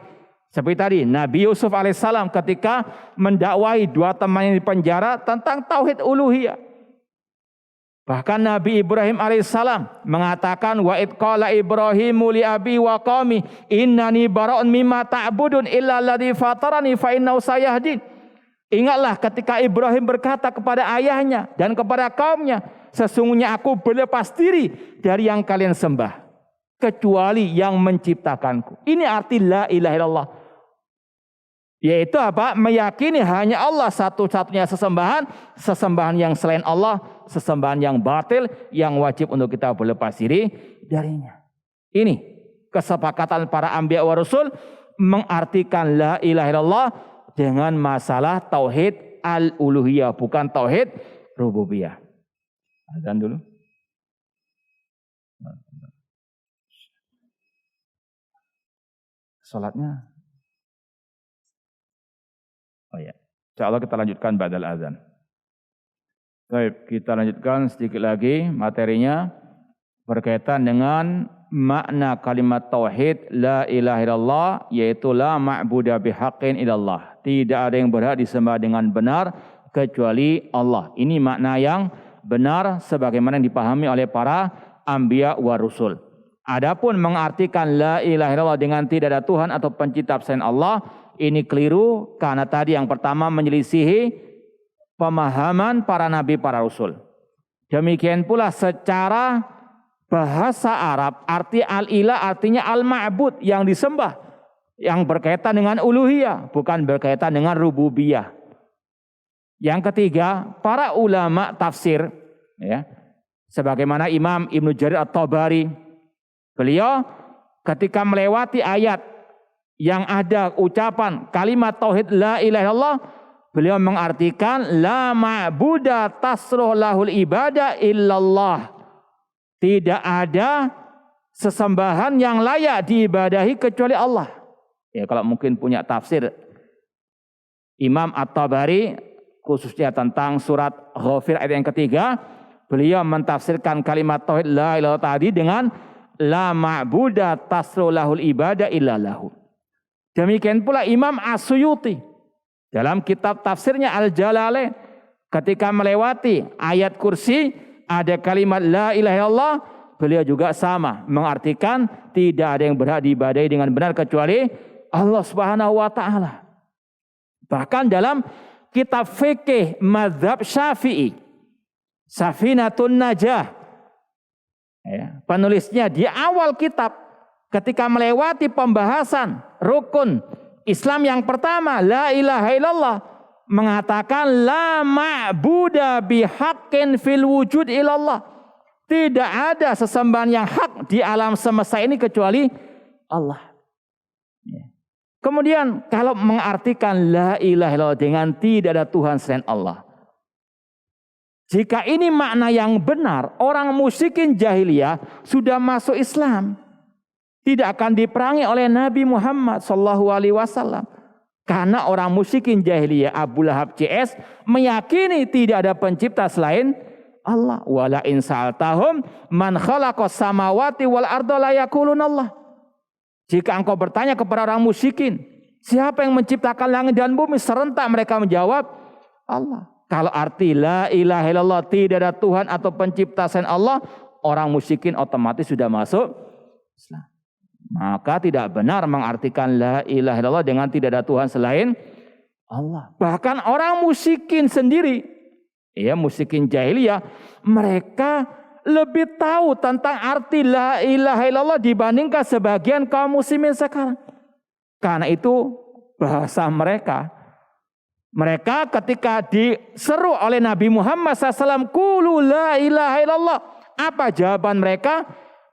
Seperti tadi, Nabi Yusuf alaihissalam ketika mendakwahi dua temannya di penjara tentang tauhid uluhiyah. Bahkan Nabi Ibrahim alaihissalam mengatakan, wa id qala Ibrahimu li abi wa qaumi innani bara'un mimma ta'budun illa alladzi fatarani fa innahu sayahdin. Ingatlah ketika Ibrahim berkata kepada ayahnya dan kepada kaumnya, sesungguhnya aku berlepas diri dari yang kalian sembah kecuali yang menciptakanku. Ini arti la ilaha illallah. Yaitu apa? Meyakini hanya Allah satu-satunya sesembahan yang selain Allah, sesembahan yang batil, yang wajib untuk kita berlepas diri darinya. Ini kesepakatan para anbiya wa rasul mengartikan la ilaha illallah dengan masalah tauhid al-uluhiyah, bukan tauhid rububiyah. Azan dulu. Salatnya. Oh ya. Insyaallah kita lanjutkan ba'dal azan. Baik, kita lanjutkan sedikit lagi materinya berkaitan dengan makna kalimat tauhid la ilaha illallah, yaitu la ma'buda bihaqqin illallah. Tidak ada yang berhak disembah dengan benar kecuali Allah. Ini makna yang benar sebagaimana yang dipahami oleh para anbiya wa rusul. Adapun mengartikan la ilaha illallah dengan tidak ada Tuhan atau pencipta selain Allah, ini keliru karena tadi yang pertama menyelisihi pemahaman para nabi, para rasul. Demikian pula secara bahasa Arab, arti al-ilah artinya al-ma'bud, yang disembah, yang berkaitan dengan uluhiyah, bukan berkaitan dengan rububiyah. Yang ketiga, para ulama tafsir, ya, sebagaimana Imam Ibnu Jarir At-Tabari, beliau ketika melewati ayat yang ada ucapan kalimat tauhid la ilaha illallah, beliau mengartikan la ma'buda tasruh lahul ibadah illallah. Tidak ada sesembahan yang layak diibadahi kecuali Allah. Ya, kalau mungkin punya tafsir Imam At-Tabari khususnya tentang surat Ghafir ayat yang ketiga, beliau mentafsirkan kalimat tauhid la ilaha illallah tadi dengan la ma'buda tasruh lahul ibadah illallahu. Demikian pula Imam As-Suyuti dalam kitab tafsirnya Al-Jalalain ketika melewati ayat kursi ada kalimat la ilaha illallah, beliau juga sama mengartikan tidak ada yang berhak diibadahi dengan benar kecuali Allah Subhanahu wa taala. Bahkan dalam kitab fikih mazhab Syafi'i, Safinatun Najah, penulisnya di awal kitab ketika melewati pembahasan rukun Islam yang pertama, la ilaha illallah, mengatakan la ma'buda bihaqqin fil wujud illallah. Tidak ada sesembahan yang hak di alam semesta ini kecuali Allah. Kemudian kalau mengartikan la ilaha illallah dengan tidak ada Tuhan selain Allah. Jika ini makna yang benar, orang musyrikin jahiliyah sudah masuk Islam. Tidak akan diperangi oleh Nabi Muhammad SAW. Karena orang musyrikin jahiliyah Abu Lahab CS meyakini tidak ada pencipta selain Allah. Wala in sa'altahum man khalaqas samawati wal arda la yaqulunallah. Jika engkau bertanya kepada orang musyrikin, siapa yang menciptakan langit dan bumi? Serentak mereka menjawab Allah. Kalau arti la ilaha illallah tidak ada Tuhan atau pencipta selain Allah, orang musyrikin otomatis sudah masuk Islam. Maka tidak benar mengartikan la ilaha illallah dengan tidak ada Tuhan selain Allah. Bahkan orang musyrikin sendiri, musyrikin jahiliyah, mereka lebih tahu tentang arti la ilaha illallah dibandingkan sebagian kaum muslimin sekarang. Karena itu bahasa mereka. Mereka ketika diseru oleh Nabi Muhammad SAW, qulu la ilaha illallah. Apa jawaban mereka?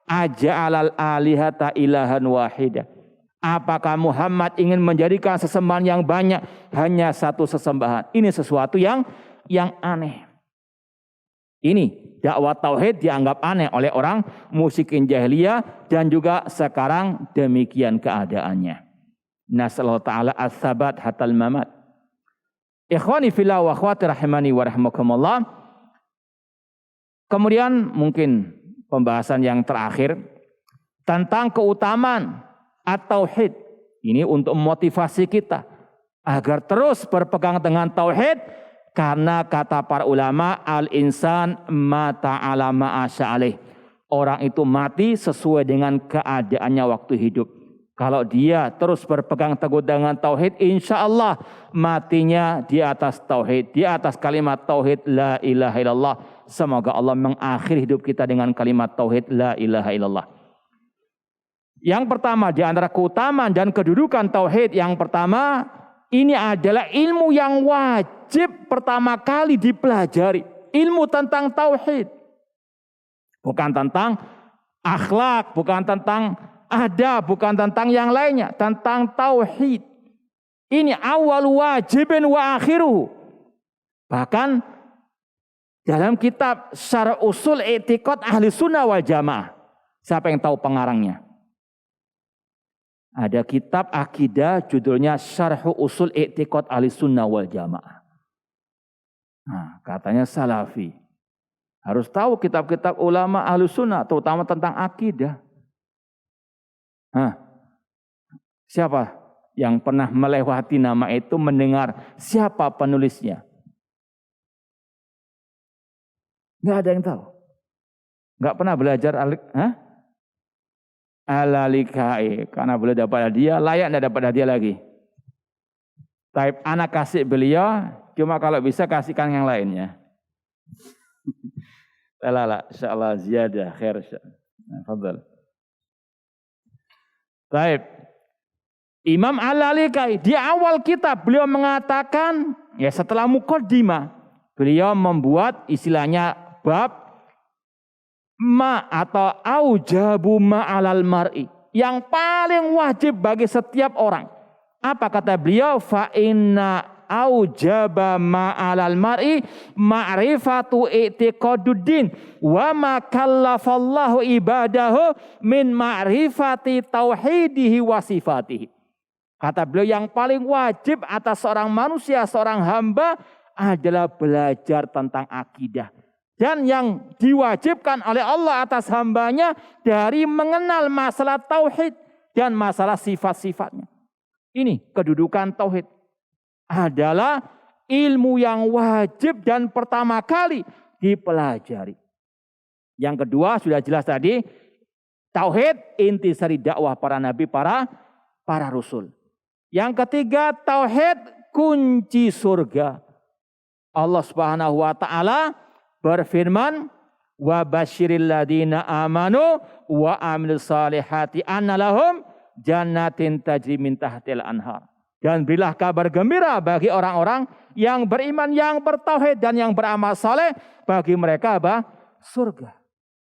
Aja'alal alihata ilahan wahida. Apakah Muhammad ingin menjadikan sesembahan yang banyak hanya satu sesembahan? Ini sesuatu yang aneh. Ini dakwah tauhid dianggap aneh oleh orang musyrikin jahiliyah dan juga sekarang demikian keadaannya. Nasallahu ta'ala as-sabat hatal mamat. Ikhwani fillah wa akhwati rahimani wa rahimakumullah. Kemudian mungkin pembahasan yang terakhir tentang keutamaan at-tauhid. Ini untuk memotivasi kita agar terus berpegang dengan tauhid, karena kata para ulama al-insan mata ala ma'asya alaih. Orang itu mati sesuai dengan keadaannya waktu hidup. Kalau dia terus berpegang teguh dengan tauhid, insya Allah matinya di atas tauhid, di atas kalimat tauhid la ilaha illallah. Semoga Allah mengakhiri hidup kita dengan kalimat tauhid la ilaha illallah. Yang pertama di antara keutamaan dan kedudukan tauhid, yang pertama ini adalah ilmu yang wajib pertama kali dipelajari. Ilmu tentang tauhid. Bukan tentang akhlak, bukan tentang adab, bukan tentang yang lainnya, tentang tauhid. Ini awal wajibin wa akhiruhu. Bahkan dalam kitab Syarh Usul I'tiqad Ahli Sunnah wal Jamaah. Siapa yang tahu pengarangnya? Ada kitab akidah judulnya Syarh Usul I'tiqad Ahli Sunnah wal Jamaah. Nah, katanya salafi. Harus tahu kitab-kitab ulama Ahli Sunnah, terutama tentang akidah. Siapa yang pernah melewati nama itu, mendengar siapa penulisnya? Nggak ada yang tahu. Nggak pernah belajar Al-Lalikai. Karena boleh dapat hadiah, layak tidak dapat hadiah lagi. Type anak kasih beliau, cuma kalau bisa kasihkan yang lainnya. Lala, insyaallah ziyadah khair. Fadhal. Baik. Imam Al-Lalikai di awal kitab beliau mengatakan, setelah muqaddimah, beliau membuat istilahnya bab ma atau aujabu ma'alal mar'i, yang paling wajib bagi setiap orang. Apa kata beliau? Fa inna aujaba ma'alal mar'i ma'rifatu i'tiqaduddin wa ma kallafallahu ibadahu min ma'rifati tauhidihi wa sifatihi. Kata beliau, yang paling wajib atas seorang manusia, seorang hamba adalah belajar tentang akidah. Dan yang diwajibkan oleh Allah atas hambanya dari mengenal masalah tauhid dan masalah sifat-sifatnya. Ini kedudukan tauhid adalah ilmu yang wajib dan pertama kali dipelajari. Yang kedua sudah jelas tadi, tauhid intisari dakwah para nabi, para rasul. Yang ketiga, tauhid kunci surga. Allah Subhanahu wa taala berfirman, wa basyiril ladina amanu wa amilus salihati anna lahum jannatin tajri min tahtil anhar. Dan berilah kabar gembira bagi orang-orang yang beriman, yang bertauhid dan yang beramal saleh, bagi mereka apa? Surga.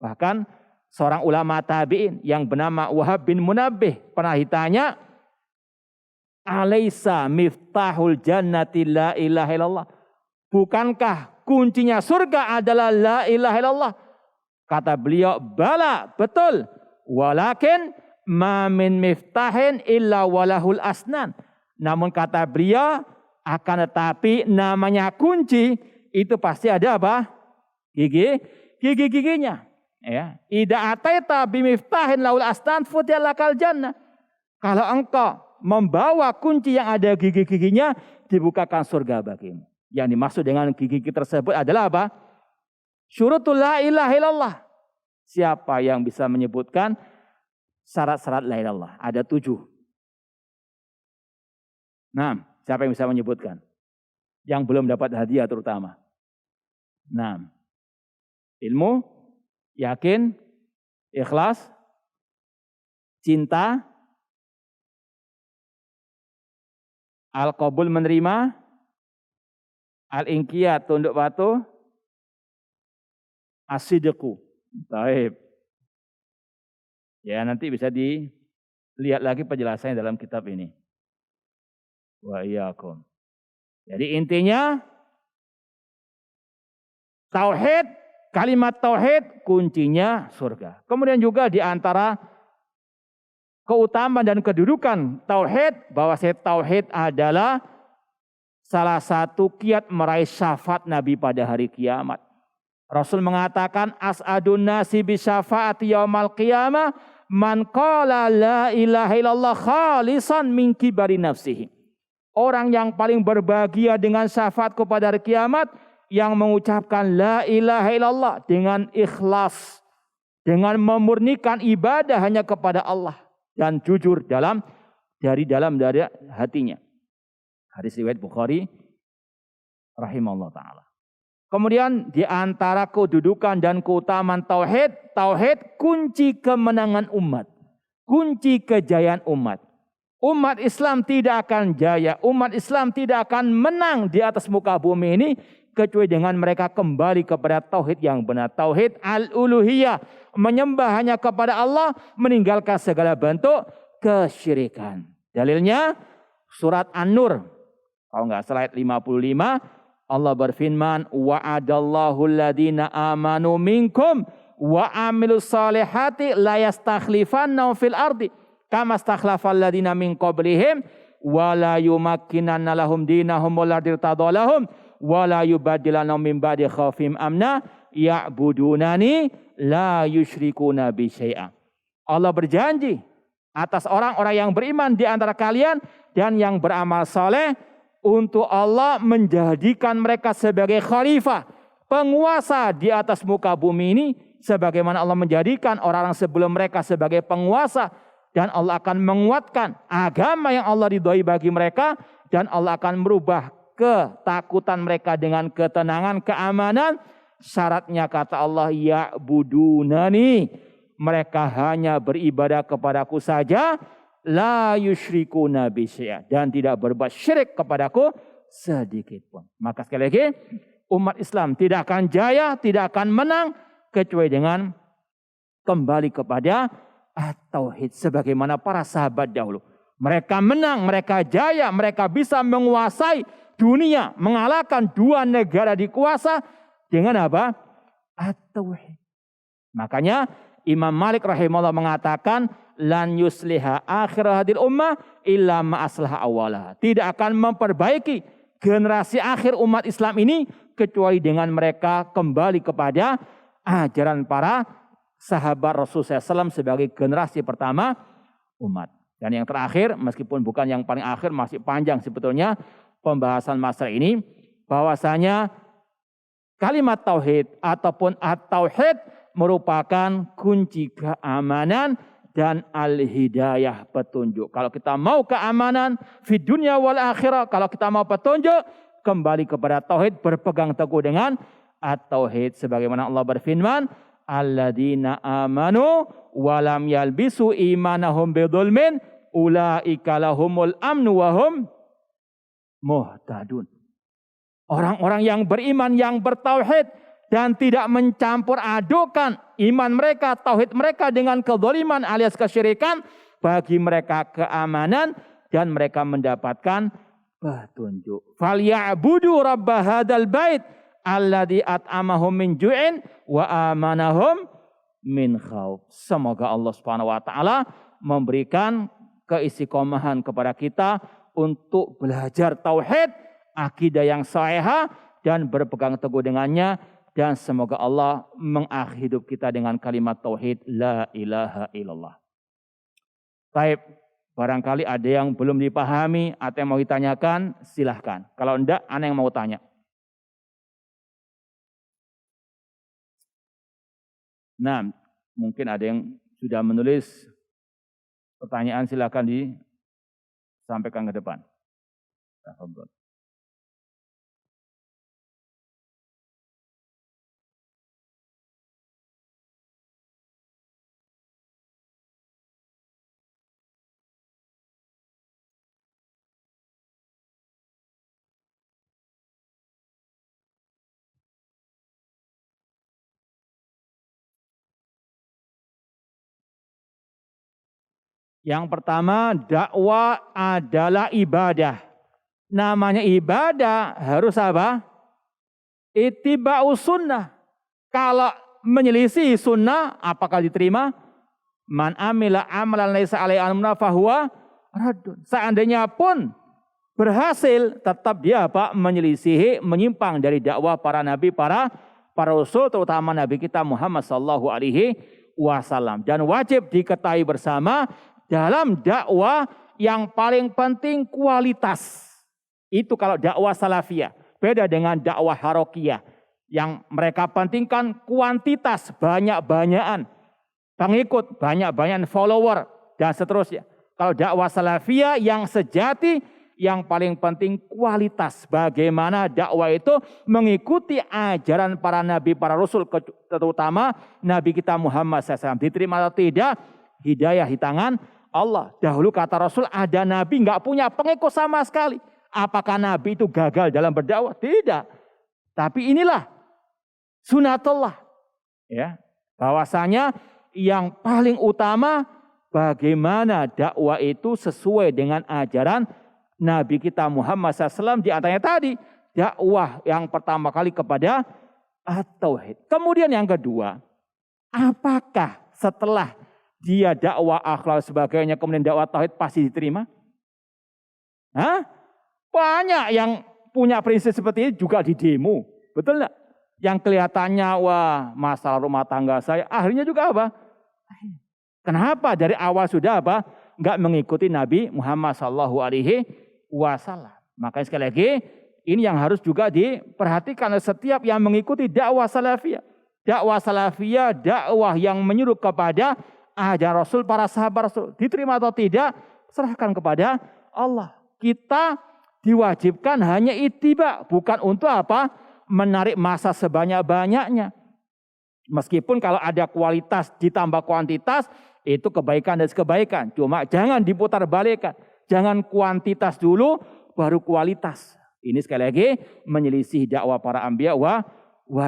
Bahkan seorang ulama tabi'in yang bernama Wahab bin Munabbih pernah ditanya, alaisa miftahul jannati la ilaha illallah. Bukankah kuncinya surga adalah la ilaha illallah? Kata beliau, bala, betul. Walakin ma min miftahin illa walahul asnan. Namun kata beliau, akan tetapi namanya kunci itu pasti ada apa? Gigi-giginya. Ya, idza ataita bimiftahin laul asnan futiyalakal jannah. Kalau engkau membawa kunci yang ada gigi-giginya, dibukakan surga bagimu. Yang dimaksud dengan gigi-gigi tersebut adalah apa? Syurutul la ilaha illallah. Siapa yang bisa menyebutkan syarat-syarat la ilaha illallah? Ada 7. Nah, siapa yang bisa menyebutkan? Yang belum dapat hadiah terutama. Nah, ilmu, yakin, ikhlas, cinta, al-qabul menerima, al-inqiyad tunduk patuh, as-sidqu. Baik. Ya, nanti bisa dilihat lagi penjelasannya dalam kitab ini. Wa iyyakum. Jadi intinya tauhid, kalimat tauhid kuncinya surga. Kemudian juga di antara keutamaan dan kedudukan tauhid, bahwa tauhid adalah salah satu kiat meraih syafaat Nabi pada hari kiamat. Rasul mengatakan, as'adun nasi bi syafaati yaumal qiyamah man qala la ilaha illallah khalisan min kibari nafsihi. Orang yang paling berbahagia dengan syafaatku pada hari kiamat, yang mengucapkan la ilaha illallah dengan ikhlas, dengan memurnikan ibadah hanya kepada Allah dan jujur dari dalam hatinya. Hadis riwayat Bukhari rahimahullah taala. Kemudian di antara kedudukan dan keutamaan tauhid, tauhid kunci kemenangan umat, kunci kejayaan umat. Umat Islam tidak akan jaya, umat Islam tidak akan menang di atas muka bumi ini kecuali dengan mereka kembali kepada tauhid yang benar. Tauhid al-uluhiyah, menyembah hanya kepada Allah, meninggalkan segala bentuk kesyirikan. Dalilnya surat An-Nur, kalau enggak salah ayat 55, Allah berfirman, wa'adallahu alladhina amanu minkum wa amilus salihati la yastakhlifannahum fil ardi kama stakhlafal ladina min qablihim wa la yumakkinanna lahum dinahum alladzi tadallahum wa la yubadilannahum min ba'di khaufihim amna ya'budunani la yusyrikuna bi syai'a. Allah berjanji atas orang-orang yang beriman di antara kalian dan yang beramal saleh, untuk Allah menjadikan mereka sebagai khalifah, penguasa di atas muka bumi ini, sebagaimana Allah menjadikan orang-orang sebelum mereka sebagai penguasa. Dan Allah akan menguatkan agama yang Allah ridhoi bagi mereka, dan Allah akan merubah ketakutan mereka dengan ketenangan, keamanan. Syaratnya kata Allah, ya'budunani, mereka hanya beribadah kepadaku saja, la yusyrikuna bi syai'a, dan tidak berbuat syirik kepadaku sedikit pun. Maka sekali lagi, umat Islam tidak akan jaya, tidak akan menang kecuali dengan kembali kepada at-tauhid sebagaimana para sahabat dahulu. Mereka menang, mereka jaya, mereka bisa menguasai dunia, mengalahkan 2 negara dikuasa dengan apa? At-tauhid. Makanya Imam Malik rahimahullah mengatakan, lan yusliha akhir hadil ummah illa ma aslaha awwalaha. Tidak akan memperbaiki generasi akhir umat Islam ini kecuali dengan mereka kembali kepada ajaran para sahabat Rasulullah SAW sebagai generasi pertama umat. Dan yang terakhir, meskipun bukan yang paling akhir, masih panjang sebetulnya pembahasan masalah ini, bahwasanya kalimat tauhid ataupun at-tauhid merupakan kunci keamanan dan al-hidayah, petunjuk. Kalau kita mau keamanan di dunia wal akhirah, kalau kita mau petunjuk, kembali kepada tauhid, berpegang teguh dengan at-tauhid. Sebagaimana Allah berfirman, alladzina amanu walam yalbisu imanahum bidzulmin ulaika lahumul amnu wa hum muhtadun. Orang-orang yang beriman, yang bertauhid dan tidak mencampur adukan iman mereka, tauhid mereka dengan kezaliman alias kesyirikan, bagi mereka keamanan dan mereka mendapatkan petunjuk. Falyabudu rabb hadzal bait alladzi at'amahum min ju'in wa amanahum min khauf. Semoga Allah Subhanahu wa taala memberikan keistiqomahan kepada kita untuk belajar tauhid, akidah yang sahihah dan berpegang teguh dengannya, dan semoga Allah mengakhiri hidup kita dengan kalimat tauhid la ilaha illallah. Baik, barangkali ada yang belum dipahami atau yang mau ditanyakan, silahkan. Kalau enggak, ana yang mau tanya. Nah, mungkin ada yang sudah menulis pertanyaan, silahkan disampaikan ke depan. Yang pertama, dakwah adalah ibadah. Namanya ibadah harus apa? Ittiba'us sunnah. Kalau menyelisih sunnah, apakah diterima? Man amila amalan laisa alaihi amruna fahuwa raddun. Seandainya pun berhasil, tetap dia apa? Menyelisihi, menyimpang dari dakwah para nabi, para rasul, terutama Nabi kita Muhammad sallallahu alaihi wasallam. Dan wajib diketahui bersama, dalam dakwah yang paling penting kualitas. Itu kalau dakwah salafiyah. Beda dengan dakwah harokiyah. Yang mereka pentingkan kuantitas, banyak-banyakan pengikut, banyak-banyakan follower, dan seterusnya. Kalau dakwah salafiyah yang sejati, yang paling penting kualitas. Bagaimana dakwah itu mengikuti ajaran para nabi, para rasul, terutama Nabi kita Muhammad SAW. Diterima atau tidak, hidayah di tangan Allah. Dahulu kata Rasul, ada nabi nggak punya pengikut sama sekali. Apakah nabi itu gagal dalam berdakwah? Tidak. Tapi inilah sunatullah. Ya, bahwasanya yang paling utama bagaimana dakwah itu sesuai dengan ajaran Nabi kita Muhammad SAW. Di antaranya tadi, dakwah yang pertama kali kepada at-tauhid. Kemudian yang kedua, apakah setelah dia dakwah akhlak sebagainya, kemudian dakwah tauhid pasti diterima? Hah? Banyak yang punya prinsip seperti ini juga di demo. Betul enggak? Yang kelihatannya, wah masalah rumah tangga saya, akhirnya juga apa? Kenapa dari awal sudah apa? Enggak mengikuti Nabi Muhammad sallallahu alaihi wasallam. Makanya sekali lagi, ini yang harus juga diperhatikan oleh setiap yang mengikuti dakwah salafiyah. Dakwah salafiyah, dakwah yang menyuruh kepada ajaran Rasul, para sahabat Rasul. Diterima atau tidak, serahkan kepada Allah. Kita diwajibkan hanya ittiba, bukan untuk apa? Menarik massa sebanyak-banyaknya. Meskipun kalau ada kualitas ditambah kuantitas, itu kebaikan dan kebaikan. Cuma jangan diputar balikan. Jangan kuantitas dulu, baru kualitas. Ini sekali lagi menyelisih dakwah para anbiya wa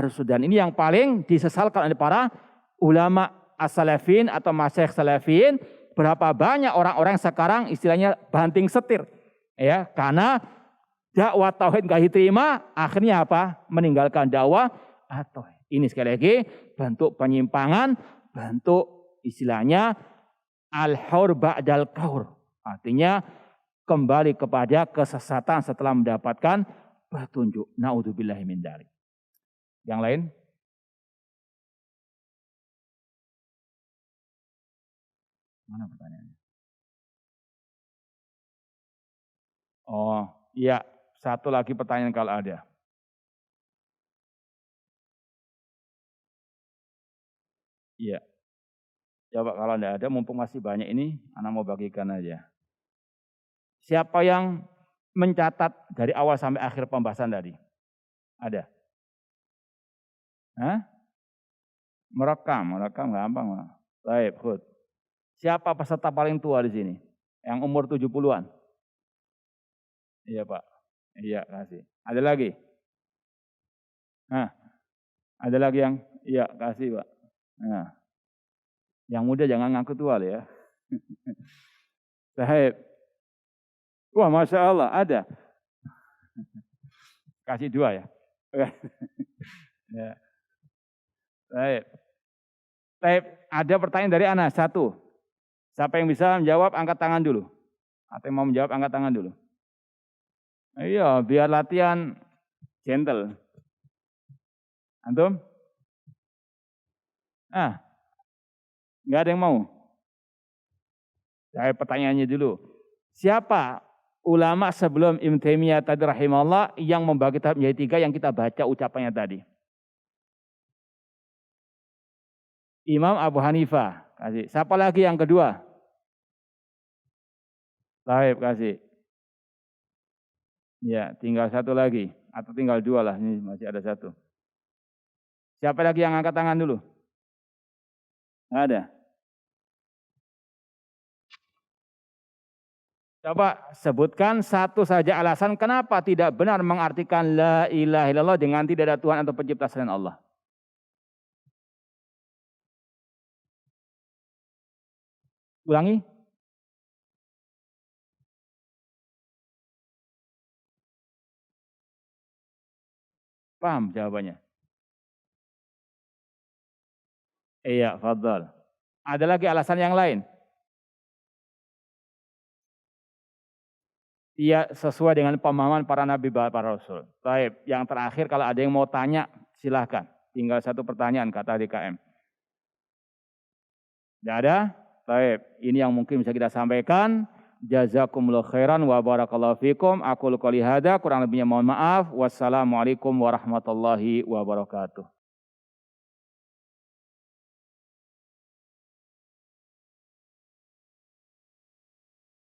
rasul. Dan ini yang paling disesalkan oleh para ulama as-salafin atau masyayikh salafin. Berapa banyak orang-orang sekarang istilahnya banting setir. Ya, karena dakwah tauhid enggak diterima, akhirnya apa? Meninggalkan dakwah atau ini sekali lagi bentuk penyimpangan, bentuk istilahnya al-haur ba'dal qaur. Artinya kembali kepada kesesatan setelah mendapatkan petunjuk. Naudzubillahi min dzalik. Yang lain? Mana pertanyaannya? Oh, iya. Satu lagi pertanyaan kalau ada. Iya. Coba kalau tidak ada, mumpung masih banyak ini, anak mau bagikan aja. Siapa yang mencatat dari awal sampai akhir pembahasan tadi? Ada? Hah? Merekam gampang. Baik, Hud. Siapa peserta paling tua di sini? Yang umur 70-an? Iya, Pak. Iya, kasih. Ada lagi? Nah, ada lagi yang? Iya, kasih, Pak. Nah, yang muda jangan ngaku tua ya. Baik. Wah, Masya Allah, ada. Kasih 2 ya. Ya. Baik. Baik, ada pertanyaan dari Anas, 1. Siapa yang bisa menjawab, angkat tangan dulu. Atau yang mau menjawab, angkat tangan dulu. Iya, biar latihan gentle. Antum? Nggak ada yang mau? Saya pertanyaannya dulu. Siapa ulama sebelum Ibnu Taimiyah tadi rahimahullah yang membagi kitab menjadi 3 yang kita baca ucapannya tadi? Imam Abu Hanifah. Kasih. Siapa lagi yang kedua? Taib, kasih. Ya, tinggal 1 lagi. Atau tinggal 2 lah, ini masih ada 1. Siapa lagi yang angkat tangan dulu? Nggak ada. Coba sebutkan 1 saja alasan kenapa tidak benar mengartikan la ilaha illallah dengan tidak ada Tuhan atau pencipta selain Allah. Ulangi. Paham jawabannya? Iya, fadhal. Ada lagi alasan yang lain? Iya, sesuai dengan pemahaman para nabi, para rasul. Baik, yang terakhir kalau ada yang mau tanya, silahkan. Tinggal 1 pertanyaan kata DKM. Tidak ada? Baik, ini yang mungkin bisa kita sampaikan. Jazakumullah khairan wa barakallahu fikum. Aku qouli hadza, kurang lebihnya mohon maaf. Wassalamualaikum warahmatullahi wabarakatuh.